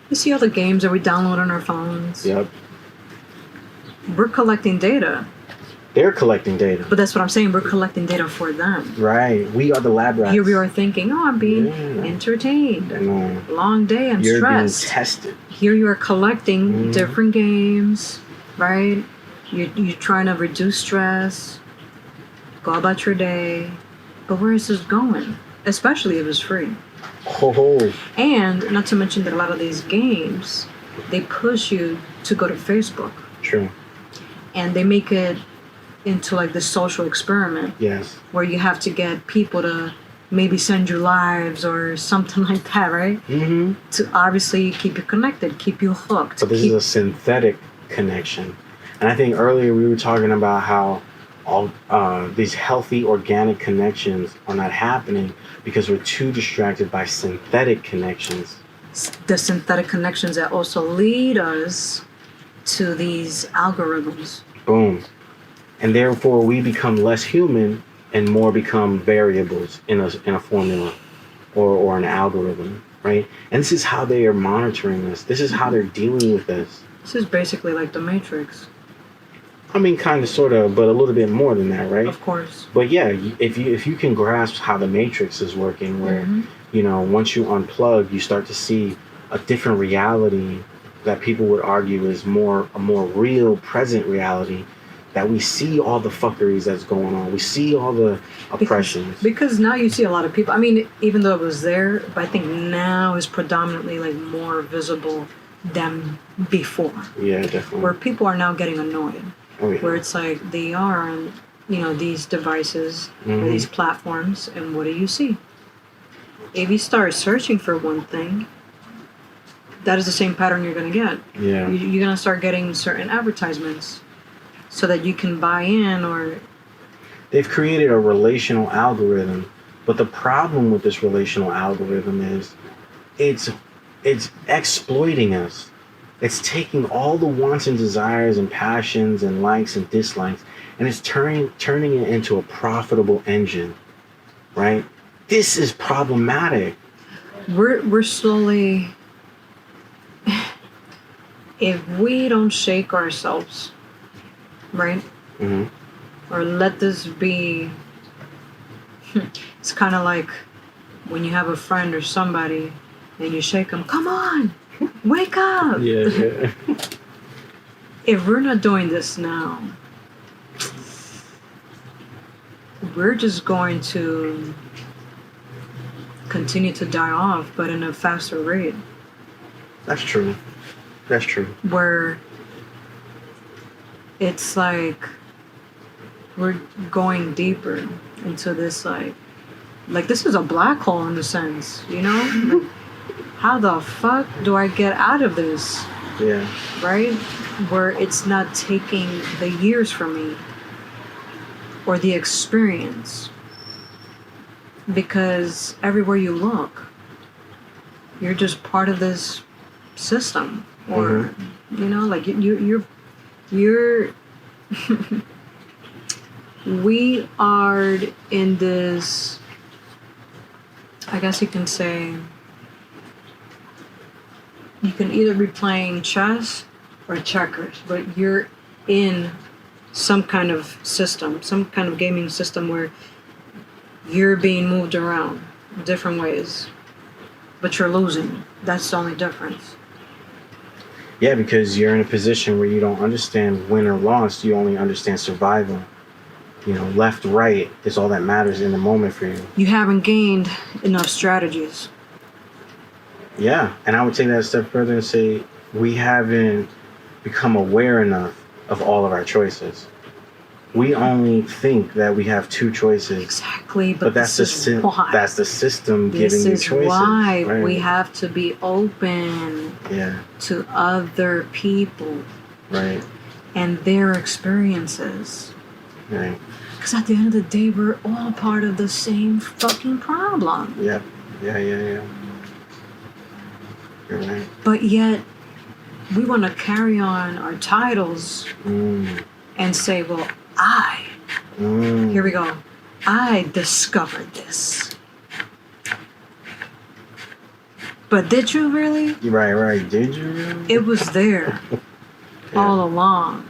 You see all the games that we download on our phones? Yep. We're collecting data. They're collecting data. But that's what I'm saying. We're collecting data for them. Right. We are the lab rats. Here we are thinking, oh, I'm being entertained. Long day, I'm stressed. You're being tested. Here you are collecting different games, right? You're trying to reduce stress, go about your day. But where is this going? Especially if it's free. Oh. And not to mention that a lot of these games, they push you to go to Facebook. True. And they make it into like this social experiment. Yes. Where you have to get people to maybe send you lives or something like that, right? Mm-hmm. To obviously keep you connected, keep you hooked. But this is a synthetic connection. And I think earlier we were talking about how all these healthy organic connections are not happening because we're too distracted by synthetic connections. The synthetic connections that also lead us to these algorithms. Boom. And therefore we become less human and more become variables in a formula or an algorithm, right? And this is how they are monitoring us. This is how they're dealing with us. This is basically like the Matrix. I mean, kind of, sort of, but a little bit more than that, right? Of course. But yeah, if you can grasp how the Matrix is working, where, you know, once you unplug, you start to see a different reality that people would argue is a more real, present reality, that we see all the fuckeries that's going on. We see all the oppressions. Because now you see a lot of people. I mean, even though it was there, but I think now is predominantly like more visible than before. Yeah, definitely. Where people are now getting annoyed. Oh, yeah. Where it's like they are on, you know, these devices or these platforms, and what do you see? If you start searching for one thing, that is the same pattern you're going to get. Yeah. You're going to start getting certain advertisements so that you can buy in, or... They've created a relational algorithm, but the problem with this relational algorithm is it's exploiting us. It's taking all the wants and desires and passions and likes and dislikes, and it's turning it into a profitable engine, right? This is problematic. We're slowly... If we don't shake ourselves, right? Or let this be... It's kind of like when you have a friend or somebody and you shake them, come on, wake up. Yeah. If we're not doing this now, we're just going to continue to die off, but in a faster rate. That's true. That's true. Where it's like we're going deeper into this, like this is a black hole in a sense, you know? Like, how the fuck do I get out of this? Yeah. Right? Where it's not taking the years from me or the experience. Because everywhere you look, you're just part of this system. Or, you know, like you're we are in this, I guess you can say, you can either be playing chess or checkers, but you're in some kind of system, some kind of gaming system where you're being moved around different ways, but you're losing. That's the only difference. Yeah, because you're in a position where you don't understand win or loss. You only understand survival. You know, left, right is all that matters in the moment for you. You haven't gained enough strategies. Yeah, and I would take that a step further and say we haven't become aware enough of all of our choices. We only think that we have two choices. Exactly, but that's the system giving you choices. This is why we have to be open to other people, right, and their experiences. Right. Because at the end of the day, we're all part of the same fucking problem. Yep. Yeah. You're right. But yet, we want to carry on our titles and say, well, here we go. I discovered this. But did you really? Right. Did you really? It was there Yeah. all along.